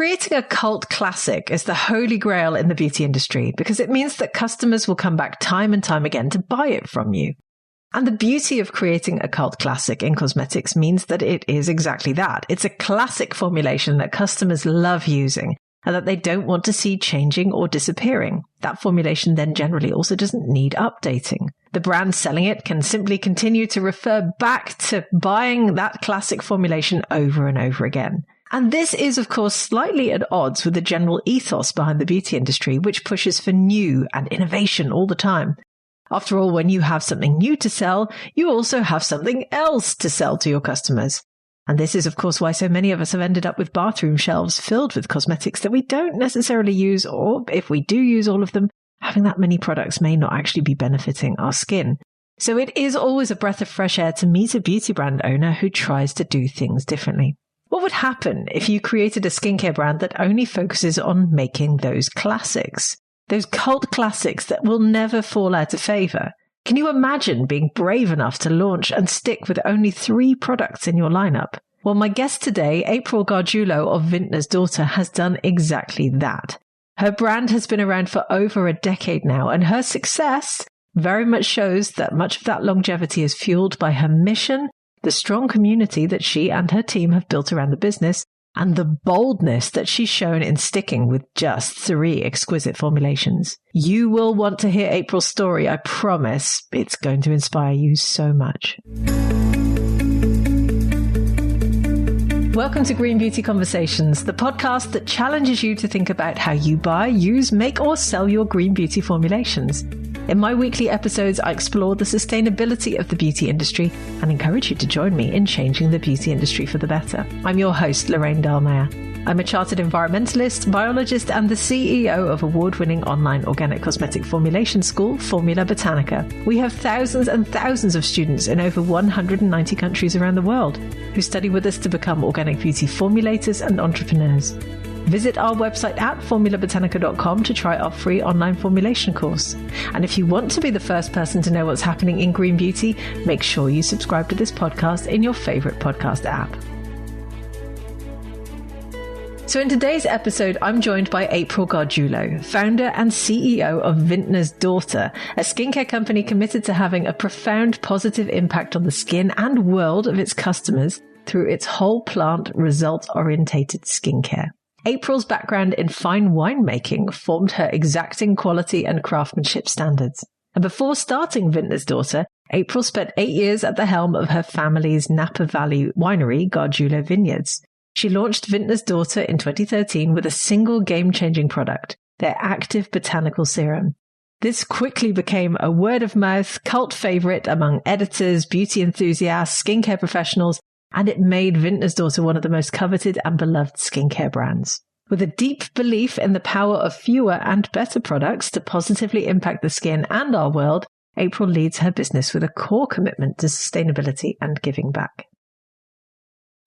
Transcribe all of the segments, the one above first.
Creating a cult classic is the holy grail in the beauty industry because it means that customers will come back time and time again to buy it from you. And the beauty of creating a cult classic in cosmetics means that it is exactly that. It's a classic formulation that customers love using and that they don't want to see changing or disappearing. That formulation then generally also doesn't need updating. The brand selling it can simply continue to refer back to buying that classic formulation over and over again. And this is, of course, slightly at odds with the general ethos behind the beauty industry, which pushes for new and innovation all the time. After all, when you have something new to sell, you also have something else to sell to your customers. And this is, of course, why so many of us have ended up with bathroom shelves filled with cosmetics that we don't necessarily use, or if we do use all of them, having that many products may not actually be benefiting our skin. So it is always a breath of fresh air to meet a beauty brand owner who tries to do things differently. What would happen if you created a skincare brand that only focuses on making those classics? Those cult classics that will never fall out of favor. Can you imagine being brave enough to launch and stick with only 3 products in your lineup? Well, my guest today, April Gargiulo of Vintner's Daughter, has done exactly that. Her brand has been around for over a decade now, and her success very much shows that much of that longevity is fueled by her mission, the strong community that she and her team have built around the business, and the boldness that she's shown in sticking with just 3 exquisite formulations. You will want to hear April's story, I promise. It's going to inspire you so much. Welcome to Green Beauty Conversations, the podcast that challenges you to think about how you buy, use, make, or sell your green beauty formulations. In my weekly episodes, I explore the sustainability of the beauty industry and encourage you to join me in changing the beauty industry for the better. I'm your host, Lorraine Dahlmeyer. I'm a chartered environmentalist, biologist, and the CEO of award-winning online organic cosmetic formulation school, Formula Botanica. We have thousands and thousands of students in over 190 countries around the world who study with us to become organic beauty formulators and entrepreneurs. Visit our website at formulabotanica.com to try our free online formulation course. And if you want to be the first person to know what's happening in green beauty, make sure you subscribe to this podcast in your favorite podcast app. So in today's episode, I'm joined by April Gargiulo, founder and CEO of Vintner's Daughter, a skincare company committed to having a profound positive impact on the skin and world of its customers through its whole plant result-orientated skincare. April's background in fine winemaking formed her exacting quality and craftsmanship standards. And before starting Vintner's Daughter, April spent 8 years at the helm of her family's Napa Valley winery, Gargiulo Vineyards. She launched Vintner's Daughter in 2013 with a single game-changing product, their active botanical serum. This quickly became a word-of-mouth cult favorite among editors, beauty enthusiasts, skincare professionals, and it made Vintner's Daughter one of the most coveted and beloved skincare brands. With a deep belief in the power of fewer and better products to positively impact the skin and our world, April leads her business with a core commitment to sustainability and giving back.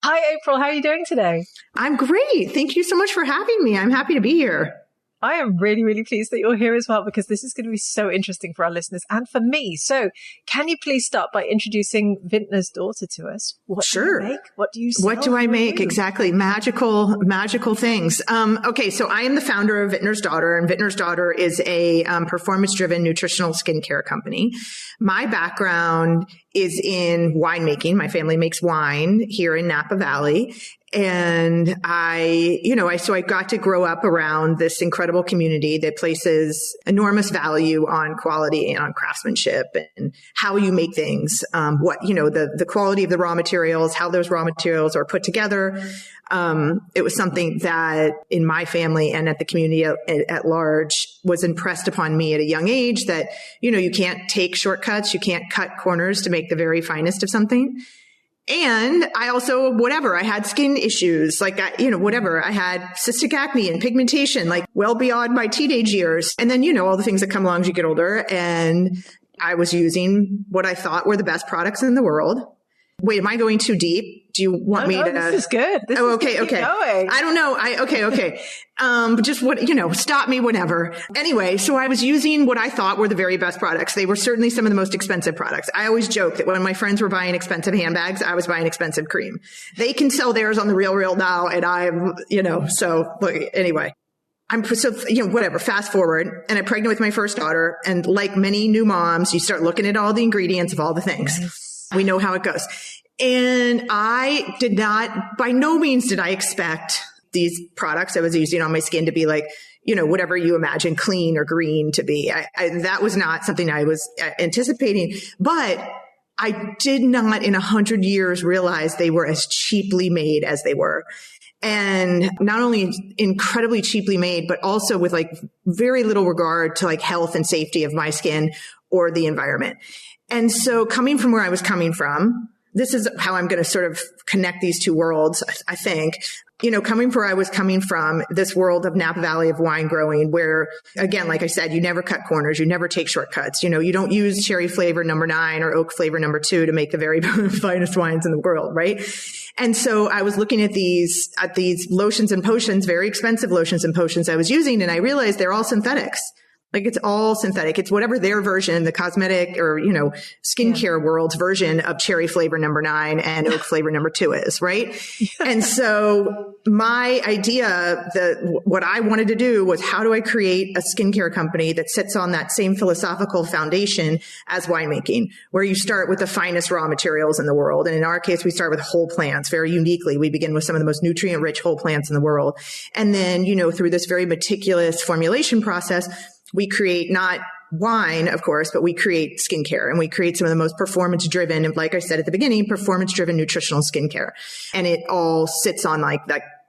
Hi, April. How are you doing today? I'm great. Thank you so much for having me. I'm happy to be here. I am really, really pleased that you're here as well, because this is going to be so interesting for our listeners and for me. So can you please start by introducing Vintner's Daughter to us? What Sure. do you make? What do you sell? What do I make? Exactly. Magical things. Okay. So I am the founder of Vintner's Daughter, and Vintner's Daughter is a performance-driven nutritional skincare company. My background is in winemaking. My family makes wine here in Napa Valley. And I got to grow up around this incredible community that places enormous value on quality and on craftsmanship and how you make things, the quality of the raw materials, how those raw materials are put together. It was something that in my family and at the community at large was impressed upon me at a young age that, you can't take shortcuts. You can't cut corners to make the very finest of something. And I also, I had skin issues, I had cystic acne and pigmentation, well beyond my teenage years. And then, all the things that come along as you get older. And I was using what I thought were the best products in the world. Wait, am I going too deep? Do you want me to? This is good. Okay. Going. I don't know. Okay. Just stop me whenever. Anyway, so I was using what I thought were the very best products. They were certainly some of the most expensive products. I always joke that when my friends were buying expensive handbags, I was buying expensive cream. They can sell theirs on the Real now. And anyway. Whatever, fast forward, and I'm pregnant with my first daughter. And like many new moms, you start looking at all the ingredients of all the things. Nice. We know how it goes. And by no means did I expect these products I was using on my skin to be like, whatever you imagine clean or green to be. That was not something I was anticipating, but I did not in 100 years realize they were as cheaply made as they were. And not only incredibly cheaply made, but also with like very little regard to like health and safety of my skin or the environment. And so coming from where I was coming from, this is how I'm going to sort of connect these two worlds, I think. Coming from where I was coming from, this world of Napa Valley of wine growing, where, again, like I said, you never cut corners, you never take shortcuts. You don't use cherry flavor number 9 or oak flavor number 2 to make the very finest wines in the world, right? And so I was looking at these lotions and potions, very expensive lotions and potions I was using, and I realized they're all synthetics. Like it's all synthetic. It's whatever their version, the cosmetic or, skincare world's version of cherry flavor number 9 and oak flavor number 2 is, right? And so my idea, what I wanted to do was how do I create a skincare company that sits on that same philosophical foundation as winemaking, where you start with the finest raw materials in the world. And in our case, we start with whole plants very uniquely. We begin with some of the most nutrient rich whole plants in the world. And then, through this very meticulous formulation process, we create not wine, of course, but we create skincare, and we create some of the most performance driven. And like I said at the beginning, performance driven nutritional skincare. And it all sits on like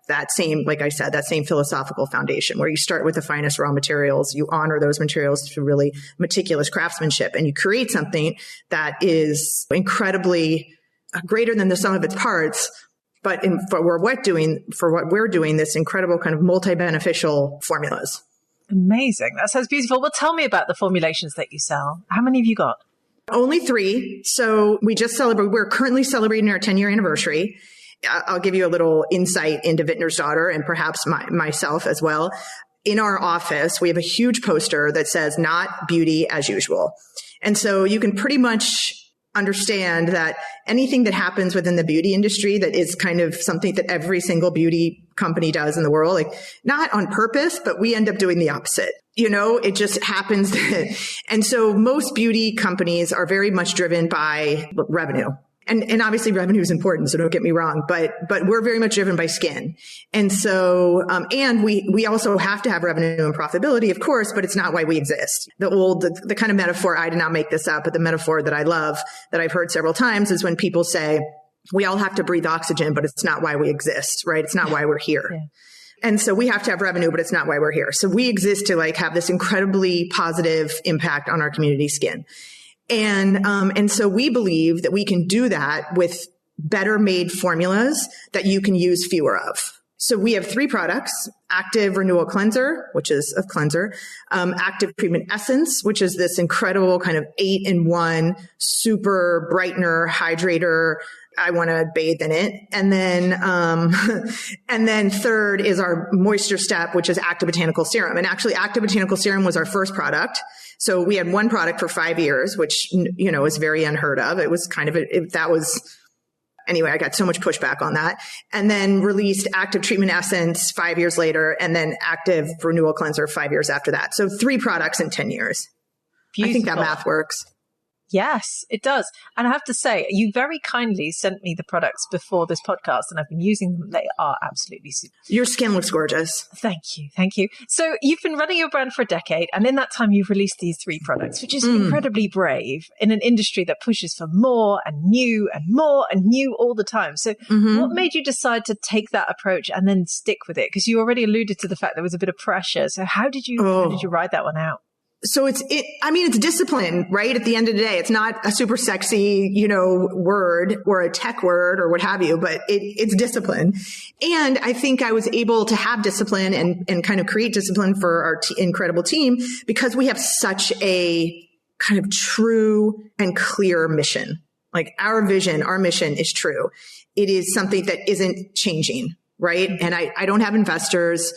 that same, like I said, that same philosophical foundation where you start with the finest raw materials, you honor those materials through really meticulous craftsmanship, and you create something that is incredibly greater than the sum of its parts. But for what we're doing, this incredible kind of multi-beneficial formulas. Amazing. That sounds beautiful. Well, tell me about the formulations that you sell. How many have you got? Only 3. So we're currently celebrating our 10-year anniversary. I'll give you a little insight into Vintner's Daughter and perhaps myself as well. In our office, we have a huge poster that says not beauty as usual. And so you can pretty much understand that anything that happens within the beauty industry that is kind of something that every single beauty company does in the world, like not on purpose, but we end up doing the opposite. It just happens. And so most beauty companies are very much driven by revenue. And obviously revenue is important, so don't get me wrong, but we're very much driven by skin. And so, and we also have to have revenue and profitability, of course, but it's not why we exist. The kind of metaphor, I did not make this up, but the metaphor that I love, that I've heard several times, is when people say, we all have to breathe oxygen, but it's not why we exist, right? It's not why we're here. Yeah. And so we have to have revenue, but it's not why we're here. So we exist to have this incredibly positive impact on our community skin. And so we believe that we can do that with better made formulas that you can use fewer of. So we have 3 products: Active Renewal Cleanser, which is a cleanser, Active Treatment Essence, which is this incredible kind of 8-in-1 super brightener, hydrator. I want to bathe in it. And then third is our moisture step, which is Active Botanical Serum. And actually Active Botanical Serum was our first product. So we had one product for 5 years, which, is very unheard of. It was kind of, anyway, I got so much pushback on that. And then released Active Treatment Essence 5 years later, and then Active Renewal Cleanser 5 years after that. So 3 products in 10 years. Beautiful. I think that math works. Yes, it does. And I have to say, you very kindly sent me the products before this podcast, and I've been using them. They are absolutely super. Your skin looks gorgeous. Thank you. Thank you. So you've been running your brand for a decade, and in that time you've released these 3 products, which is incredibly brave in an industry that pushes for more and new and more and new all the time. So what made you decide to take that approach and then stick with it? Because you already alluded to the fact there was a bit of pressure. So how did you ride that one out? So it's discipline, right? At the end of the day, it's not a super sexy, word or a tech word or what have you, but it's discipline. And I think I was able to have discipline and kind of create discipline for our incredible team because we have such a kind of true and clear mission. Like our vision, our mission is true. It is something that isn't changing, right? And I don't have investors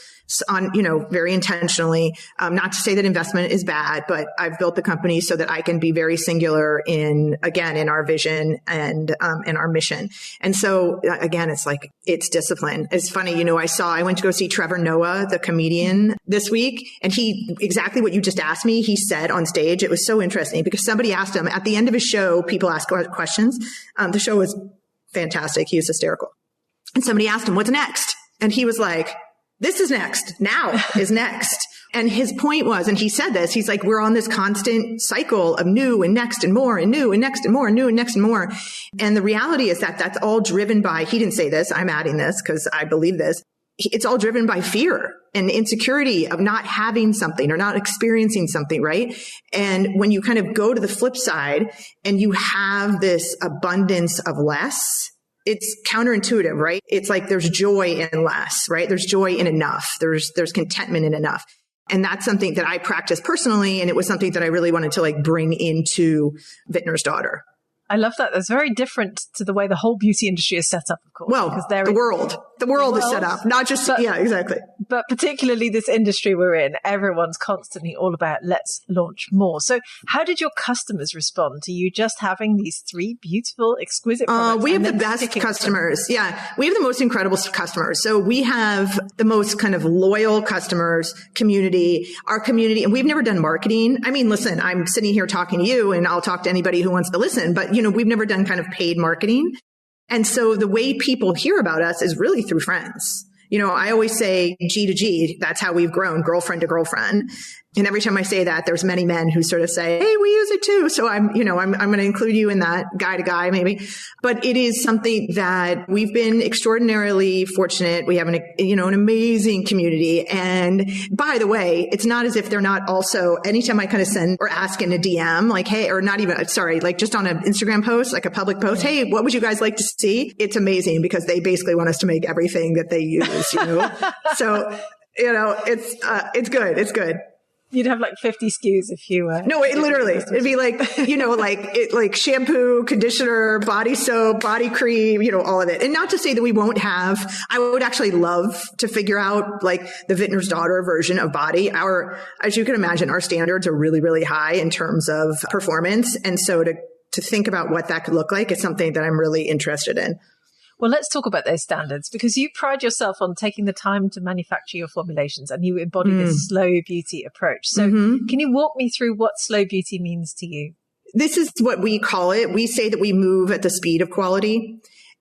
on, very intentionally, not to say that investment is bad, but I've built the company so that I can be very singular in our vision and our mission. And so again, it's discipline. It's funny, I went to go see Trevor Noah, the comedian, this week, and exactly what you just asked me, he said on stage. It was so interesting because somebody asked him at the end of his show, people ask questions. The show was fantastic. He was hysterical. And somebody asked him, what's next? And he was like, this is next. Now is next. And his point was, and he said this, he's like, we're on this constant cycle of new and next and more and new and next and more and new and next and more. And the reality is that that's all driven by, he didn't say this, I'm adding this because I believe this. It's all driven by fear and insecurity of not having something or not experiencing something, right? And when you kind of go to the flip side and you have this abundance of less, it's counterintuitive, right? It's like there's joy in less, right? There's joy in enough. There's contentment in enough. And that's something that I practice personally. And it was something that I really wanted to bring into Vintner's Daughter. I love that. That's very different to the way the whole beauty industry is set up, of course. Well, the world is set up, not just, yeah, exactly. But particularly this industry we're in, everyone's constantly all about let's launch more. So how did your customers respond to you just having these 3 beautiful, exquisite products? We have the best customers. Yeah, we have the most incredible customers. So we have the most kind of loyal customers, our community, and we've never done marketing. I mean, listen, I'm sitting here talking to you and I'll talk to anybody who wants to listen, but we've never done kind of paid marketing. And so the way people hear about us is really through friends. I always say G to G. That's how we've grown, girlfriend to girlfriend. And every time I say that, there's many men who sort of say, hey, we use it too. So I'm going to include you in that, guy to guy maybe. But it is something that we've been extraordinarily fortunate. We have an amazing community. And by the way, it's not as if they're not also, anytime I kind of send or ask in a DM, like, hey, or not even, sorry, like just on an Instagram post, like a public post, hey, what would you guys like to see? It's amazing because they basically want us to make everything that they use, So, it's good. It's good. You'd have 50 SKUs if you were. No, it'd be like shampoo, conditioner, body soap, body cream, all of it. And not to say that we won't have, I would actually love to figure out the Vintner's Daughter version of body. As you can imagine, our standards are really, really high in terms of performance. And so to think about what that could look like is something that I'm really interested in. Well, let's talk about those standards because you pride yourself on taking the time to manufacture your formulations and you embody this slow beauty approach. So can you walk me through what slow beauty means to you? This is what we call it. We say that we move at the speed of quality.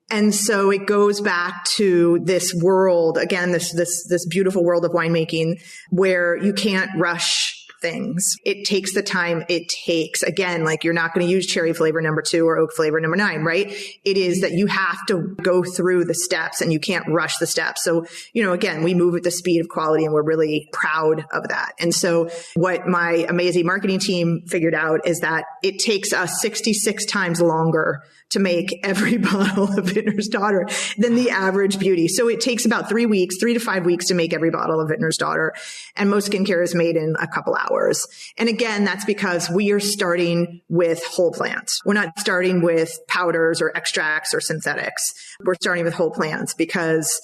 And so it goes back to this world, again, this beautiful world of winemaking where you can't rush things. It takes the time it takes. Again, you're not going to use cherry flavor number 2 or oak flavor number 9, right? It is that you have to go through the steps and you can't rush the steps. So, again, we move at the speed of quality and we're really proud of that. And so what my amazing marketing team figured out is that it takes us 66 times longer to make every bottle of Vintner's Daughter than the average beauty. So it takes about 3 to 5 weeks to make every bottle of Vintner's Daughter. And most skincare is made in a couple hours. And again, that's because we are starting with whole plants. We're not starting with powders or extracts or synthetics. We're starting with whole plants because,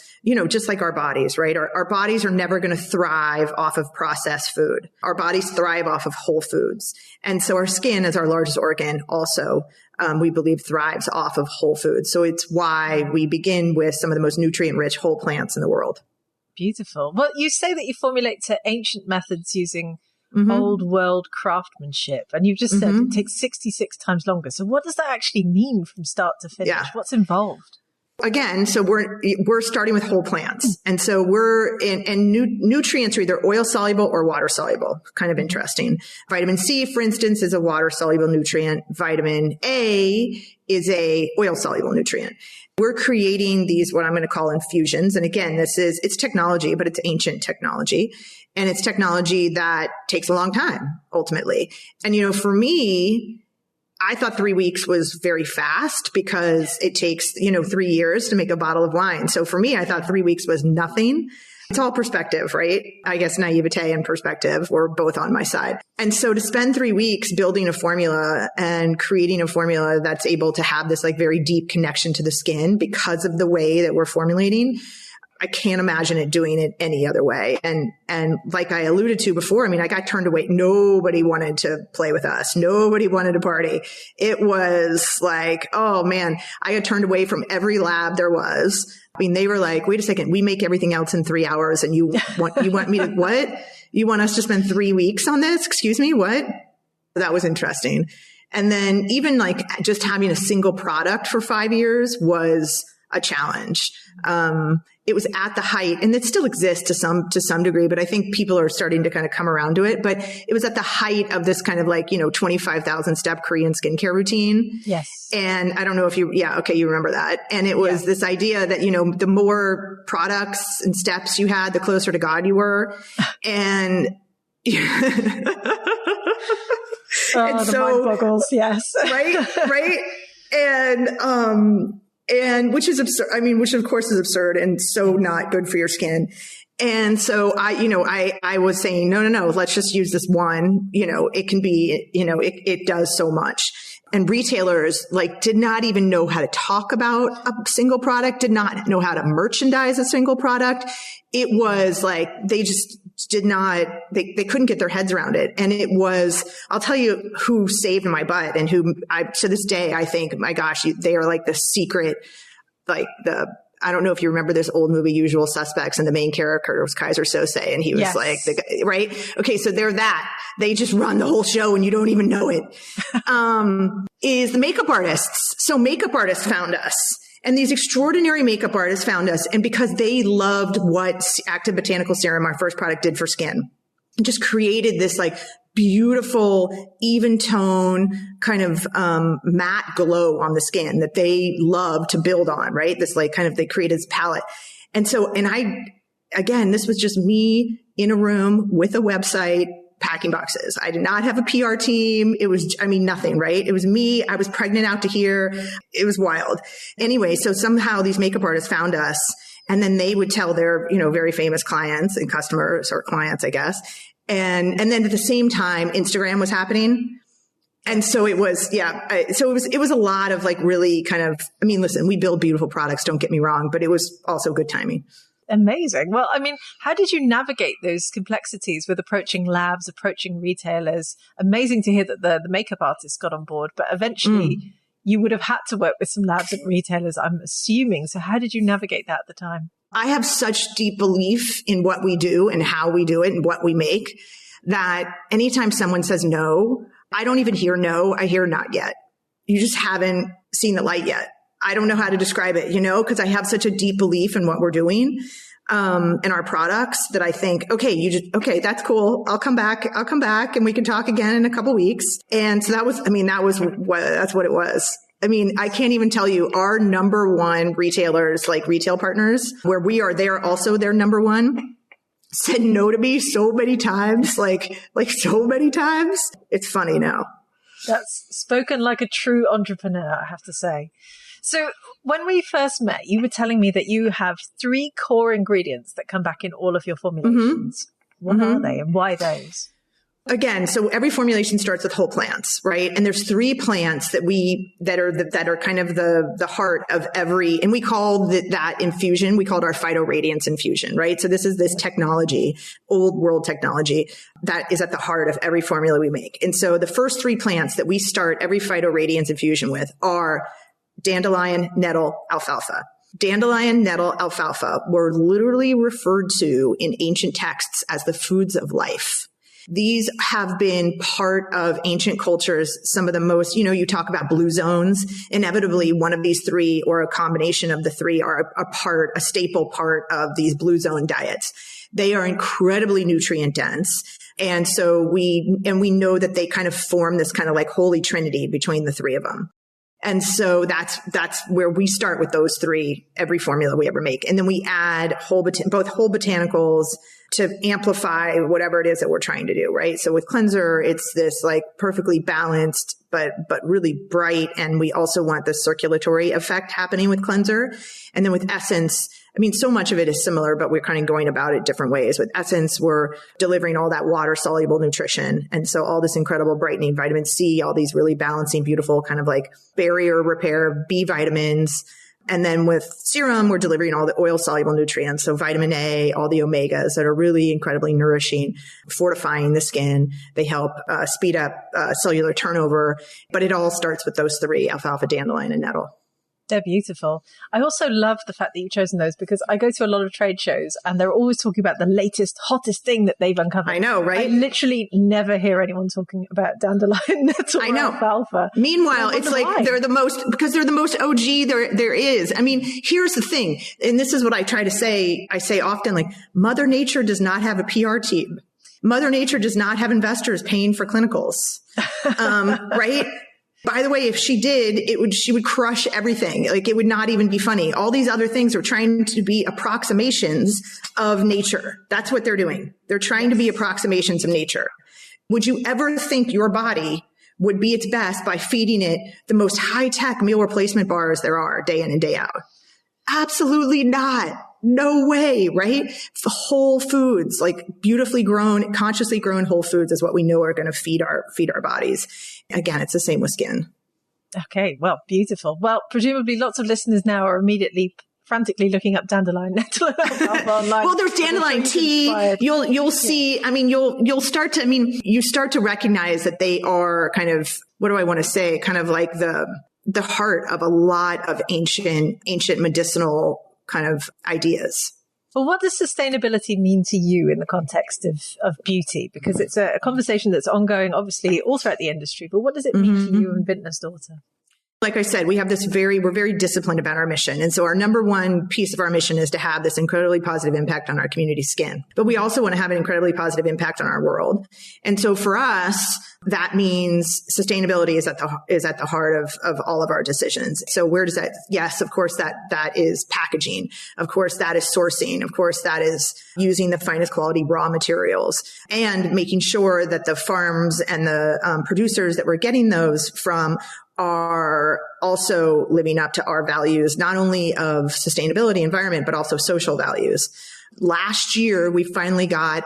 just like our bodies, right? Our bodies are never going to thrive off of processed food. Our bodies thrive off of whole foods. And so our skin is our largest organ also. We believe thrives off of whole foods. So it's why we begin with some of the most nutrient-rich whole plants in the world. Beautiful. Well, you say that you formulate to ancient methods using old world craftsmanship. And you've just said it takes 66 times longer. So what does that actually mean from start to finish? Yeah. What's involved? Again, so we're starting with whole plants. And so we're in nutrients are either oil soluble or water soluble. Kind of interesting. Vitamin C, for instance, is a water soluble nutrient. Vitamin A is a oil soluble nutrient. We're creating these, what I'm going to call infusions. And again, it's technology, but it's ancient technology. And it's technology that takes a long time, ultimately. And, for me, I thought 3 weeks was very fast because it takes, 3 years to make a bottle of wine. So for me, I thought 3 weeks was nothing. It's all perspective, right? I guess naivete and perspective were both on my side. And so to spend 3 weeks building a formula and creating a formula that's able to have this like very deep connection to the skin because of the way that we're formulating, I can't imagine it doing it any other way. And like I alluded to before, I mean, I got turned away. Nobody wanted to play with us. Nobody wanted to party. It was like, oh man, I got turned away from every lab there was. I mean, they were like, wait a second, we make everything else in 3 hours and you want me to, what? You want us to spend 3 weeks on this? Excuse me, what? That was interesting. And then even like just having a single product for 5 years was a challenge. It was at the height, and it still exists to some degree, but I think people are starting to kind of come around to it. But it was at the height of this kind of like, 25,000 step Korean skincare routine. Yes. And I don't know if you remember that. And it was this idea that, the more products and steps you had, the closer to God you were. And and so, the mind boggles, yes. Right. And which is absurd. I mean, which of course is absurd and so not good for your skin. And so I was saying, no, let's just use this one. It can be, it does so much. And retailers did not even know how to talk about a single product, did not know how to merchandise a single product. It was like, they just did not, they couldn't get their heads around it. And it was, I'll tell you who saved my butt and who to this day, I think, my gosh, they are like the secret, I don't know if you remember this old movie, Usual Suspects, and the main character was Kaiser Sose, and he was like the guy, right? Okay. So they're that. They just run the whole show and you don't even know it. Is the makeup artists. So makeup artists found us. And these extraordinary makeup artists found us. And because they loved what Active Botanical Serum, our first product, did for skin, it just created this beautiful, even tone kind of matte glow on the skin that they love to build on, right? This they created this palette. And so, again, this was just me in a room with a website, packing boxes. I did not have a PR team. It was, nothing, right? It was me. I was pregnant out to here. It was wild. Anyway, so somehow these makeup artists found us, and then they would tell their, very famous clients and customers, or clients, I guess. And then at the same time, Instagram was happening. And so it was, it was a lot of really kind of, listen, we build beautiful products, don't get me wrong, but it was also good timing. Amazing. Well, how did you navigate those complexities with approaching labs, approaching retailers? Amazing to hear that the makeup artists got on board, but eventually you would have had to work with some labs and retailers, I'm assuming. So how did you navigate that at the time? I have such deep belief in what we do and how we do it and what we make that anytime someone says no, I don't even hear no, I hear not yet. You just haven't seen the light yet. I don't know how to describe it, because I have such a deep belief in what we're doing, in our products, that I think, okay, that's cool. I'll come back and we can talk again in a couple weeks. And so that's what it was. I can't even tell you, our number one retailers, retail partners, where we are there also their number one, said no to me so many times, so many times. It's funny now. That's spoken like a true entrepreneur, I have to say. So when we first met, you were telling me that you have 3 core ingredients that come back in all of your formulations. What are they and why those? Again, so every formulation starts with whole plants, right? And there's 3 plants that are kind of the heart of every, and we call that infusion, we called our phytoradiance infusion, right? So this is this technology, old world technology, that is at the heart of every formula we make. And so the first 3 plants that we start every phytoradiance infusion with are dandelion, nettle, alfalfa. Dandelion, nettle, alfalfa were literally referred to in ancient texts as the foods of life. These have been part of ancient cultures. Some of the most, you talk about blue zones. Inevitably, one of these 3 or a combination of the 3 are a staple part of these blue zone diets. They are incredibly nutrient dense. And so we know that they kind of form this kind of holy trinity between the 3 of them. And so that's where we start with those 3, every formula we ever make. And then we add both whole botanicals to amplify whatever it is that we're trying to do, right? So with cleanser, it's this perfectly balanced, but really bright. And we also want the circulatory effect happening with cleanser. And then with essence, I mean, so much of it is similar, but we're kind of going about it different ways. With Essence, we're delivering all that water soluble nutrition. And so all this incredible brightening vitamin C, all these really balancing, beautiful kind of like barrier repair B vitamins. And then with serum, we're delivering all the oil soluble nutrients. So vitamin A, all the omegas that are really incredibly nourishing, fortifying the skin. They help speed up cellular turnover, but it all starts with those three: alfalfa, dandelion, and nettle. They're beautiful. I also love the fact that you've chosen those because I go to a lot of trade shows and they're always talking about the latest, hottest thing that they've uncovered. I know, right? I literally never hear anyone talking about dandelion, nettle, or alfalfa. Meanwhile, it's like why. They're the most OG there is. I mean, here's the thing, and this is what I try to say. I say often, like, Mother Nature does not have a PR team. Mother Nature does not have investors paying for clinicals, right? By the way, if she did, she would crush everything. Like, it would not even be funny. All these other things are trying to be approximations of nature. That's what they're doing. They're trying to be approximations of nature. Would you ever think your body would be its best by feeding it the most high-tech meal replacement bars there are day in and day out? Absolutely not. No way, right? Whole foods, like beautifully grown, consciously grown whole foods is what we know are going to feed our bodies. Again, it's the same with skin. Okay, well, beautiful. Well, presumably lots of listeners now are immediately frantically looking up dandelion nettle online. Well, there's dandelion tea. You'll see, I mean, you start to recognize that they are kind of, what do I want to say? Kind of like the heart of a lot of ancient medicinal kind of ideas. Well, what does sustainability mean to you in the context of beauty? Because it's a conversation that's ongoing, obviously, all throughout the industry. But what does it mean to you and Vintner's daughter? Like I said, we have we're very disciplined about our mission. And so our number one piece of our mission is to have this incredibly positive impact on our community skin. But we also want to have an incredibly positive impact on our world. And so for us, that means sustainability is at the heart of all of our decisions. So where does that? Yes, of course, that is packaging. Of course, that is sourcing. Of course, that is using the finest quality raw materials and making sure that the farms and the producers that we're getting those from are also living up to our values, not only of sustainability, environment, but also social values. Last year, we finally got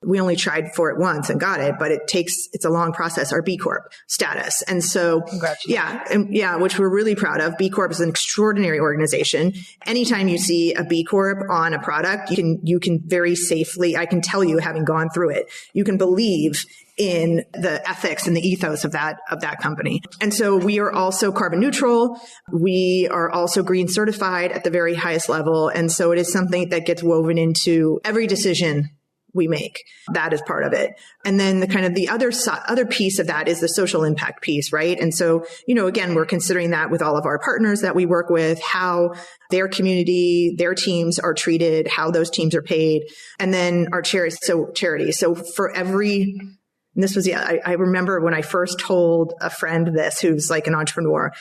we only tried for it once and got it, but it's a long process, our B Corp status. And so, which we're really proud of. B Corp is an extraordinary organization. Anytime you see a B Corp on a product, you can very safely, I can tell you, having gone through it, you can believe in the ethics and the ethos of that company. And so we are also carbon neutral. We are also green certified at the very highest level. And so it is something that gets woven into every decision we make. That is part of it. And then the other piece of that is the social impact piece, right? And so, again, we're considering that with all of our partners that we work with, how their community, their teams are treated, how those teams are paid, and then our charity. So for every, and this was, I remember when I first told a friend this, who's like an entrepreneur.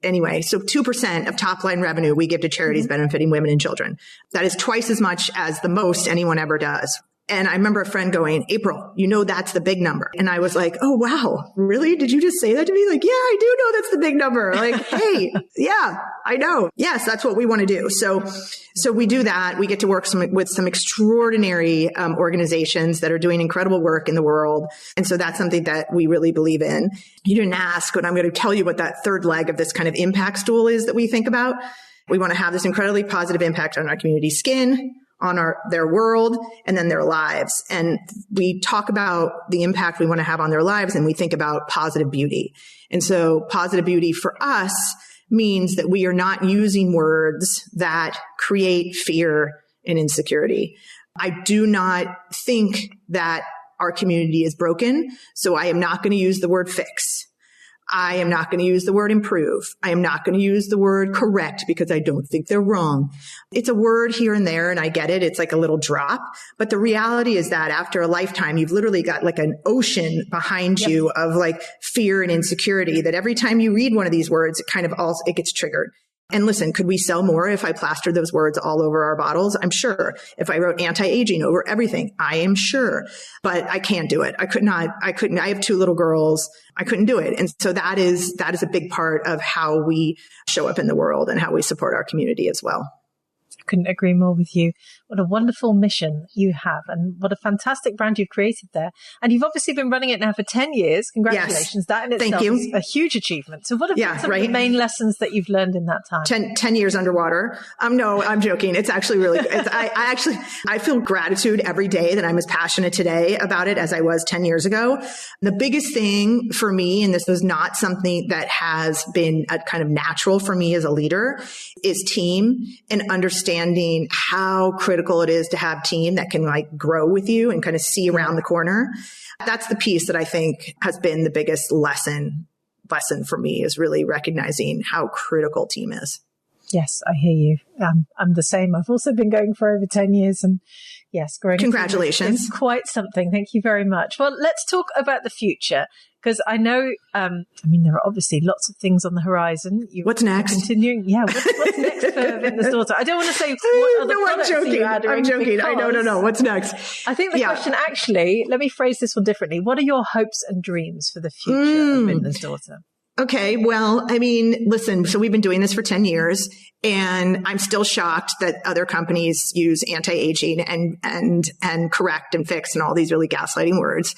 Anyway, so 2% of top line revenue we give to charities benefiting women and children. That is twice as much as the most anyone ever does. And I remember a friend going, April, that's the big number. And I was like, oh, wow, really? Did you just say that to me? Like, yeah, I do know that's the big number. Like, hey, yeah, I know. Yes, that's what we want to do. So we do that. We get to work with some extraordinary organizations that are doing incredible work in the world. And so that's something that we really believe in. You didn't ask, but I'm going to tell you what that third leg of this kind of impact stool is that we think about. We want to have this incredibly positive impact on our community skin, on their world, and then their lives. And we talk about the impact we want to have on their lives, and we think about positive beauty. And so positive beauty for us means that we are not using words that create fear and insecurity. I do not think that our community is broken, so I am not going to use the word fix. I am not going to use the word improve. I am not going to use the word correct because I don't think they're wrong. It's a word here and there, and I get it. It's like a little drop. But the reality is that after a lifetime, you've literally got like an ocean behind you of like fear and insecurity, that every time you read one of these words, it gets triggered. And listen, could we sell more if I plastered those words all over our bottles? I'm sure. If I wrote anti-aging over everything, I am sure. But I can't do it. I couldn't. I have 2 little girls. I couldn't do it. And so that is a big part of how we show up in the world and how we support our community as well. I couldn't agree more with you. What a wonderful mission you have, and what a fantastic brand you've created there. And you've obviously been running it now for 10 years. Congratulations. Yes. That in itself is a huge achievement. So what have been some of the main lessons that you've learned in that time? 10 years underwater. No, I'm joking. It's actually really, I feel gratitude every day that I'm as passionate today about it as I was 10 years ago. The biggest thing for me, and this was not something that has been a kind of natural for me as a leader, is team and understanding how critical it is to have team that can like grow with you and kind of see around the corner. That's the piece that I think has been the biggest lesson for me, is really recognizing how critical team is. Yes, I hear you. I'm the same. I've also been going for over 10 years, and yes, growing. Congratulations. It's quite something. Thank you very much. Well, let's talk about the future, because I know, there are obviously lots of things on the horizon. What's next? Continuing. Yeah. What's next for Vintner's Daughter? I don't want to say what other products you add. I'm joking. No. What's next? I think the question actually, let me phrase this one differently. What are your hopes and dreams for the future of Vintner's Daughter? Okay. Well, listen, so we've been doing this for 10 years, and I'm still shocked that other companies use anti-aging and correct and fix and all these really gaslighting words.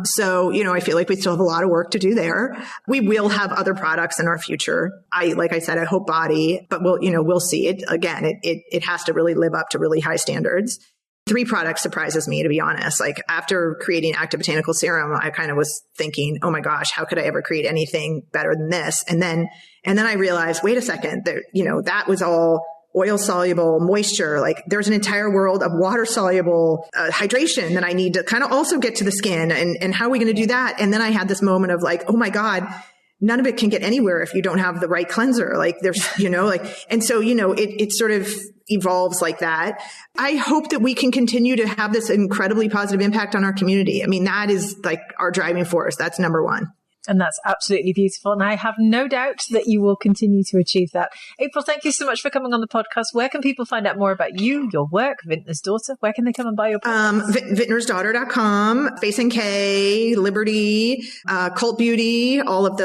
So, I feel like we still have a lot of work to do there. We will have other products in our future. Like I said, I hope body, but we'll see it. Again, it has to really live up to really high standards. 3 products surprises me, to be honest. Like after creating Active Botanical Serum, I kind of was thinking, oh my gosh, how could I ever create anything better than this? And then I realized, wait a second, that was all oil soluble moisture. Like there's an entire world of water soluble hydration that I need to kind of also get to the skin. And how are we going to do that? And then I had this moment of like, oh my God, none of it can get anywhere if you don't have the right cleanser. Like there's, and so, it sort of evolves like that. I hope that we can continue to have this incredibly positive impact on our community. That is like our driving force. That's number one. And that's absolutely beautiful. And I have no doubt that you will continue to achieve that. April, thank you so much for coming on the podcast. Where can people find out more about you, your work, Vintner's Daughter? Where can they come and buy your products? Vintnersdaughter.com, Space NK, Liberty, Cult Beauty, all of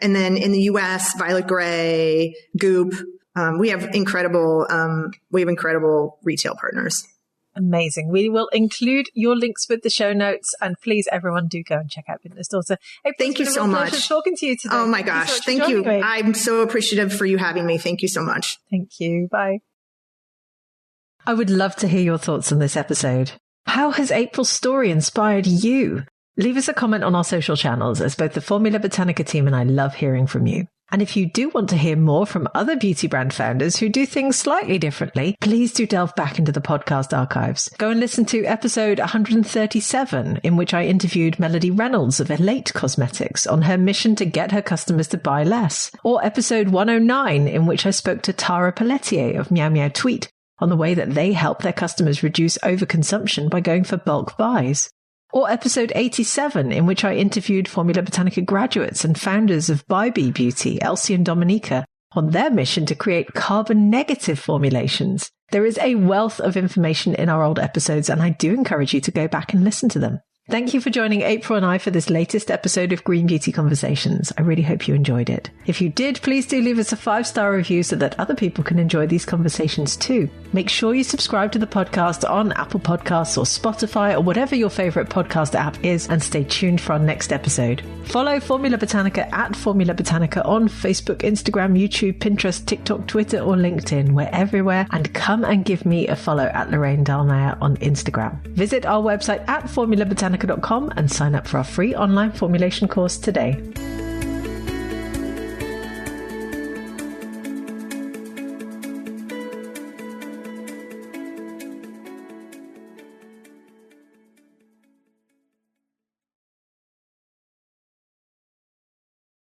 and then in the US, Violet Grey, Goop. We have incredible retail partners. Amazing. We will include your links with the show notes, and please, everyone, do go and check out Vintner's Daughter. April, thank you so much. Pleasure talking to you today. Oh my gosh. Thank you. I'm so appreciative for you having me. Thank you so much. Thank you. Bye. I would love to hear your thoughts on this episode. How has April's story inspired you? Leave us a comment on our social channels, as both the Formula Botanica team and I love hearing from you. And if you do want to hear more from other beauty brand founders who do things slightly differently, please do delve back into the podcast archives. Go and listen to episode 137, in which I interviewed Melody Reynolds of Elate Cosmetics on her mission to get her customers to buy less. Or episode 109, in which I spoke to Tara Pelletier of Meow Meow Tweet on the way that they help their customers reduce overconsumption by going for bulk buys. Or episode 87, in which I interviewed Formula Botanica graduates and founders of By Bee Beauty, Elsie and Dominica, on their mission to create carbon-negative formulations. There is a wealth of information in our old episodes, and I do encourage you to go back and listen to them. Thank you for joining April and I for this latest episode of Green Beauty Conversations. I really hope you enjoyed it. If you did, please do leave us a 5-star review so that other people can enjoy these conversations too. Make sure you subscribe to the podcast on Apple Podcasts or Spotify or whatever your favorite podcast app is, and stay tuned for our next episode. Follow Formula Botanica at Formula Botanica on Facebook, Instagram, YouTube, Pinterest, TikTok, Twitter, or LinkedIn. We're everywhere. And come and give me a follow at Lorraine Dahlmeyer on Instagram. Visit our website at formulabotanica.com and sign up for our free online formulation course today.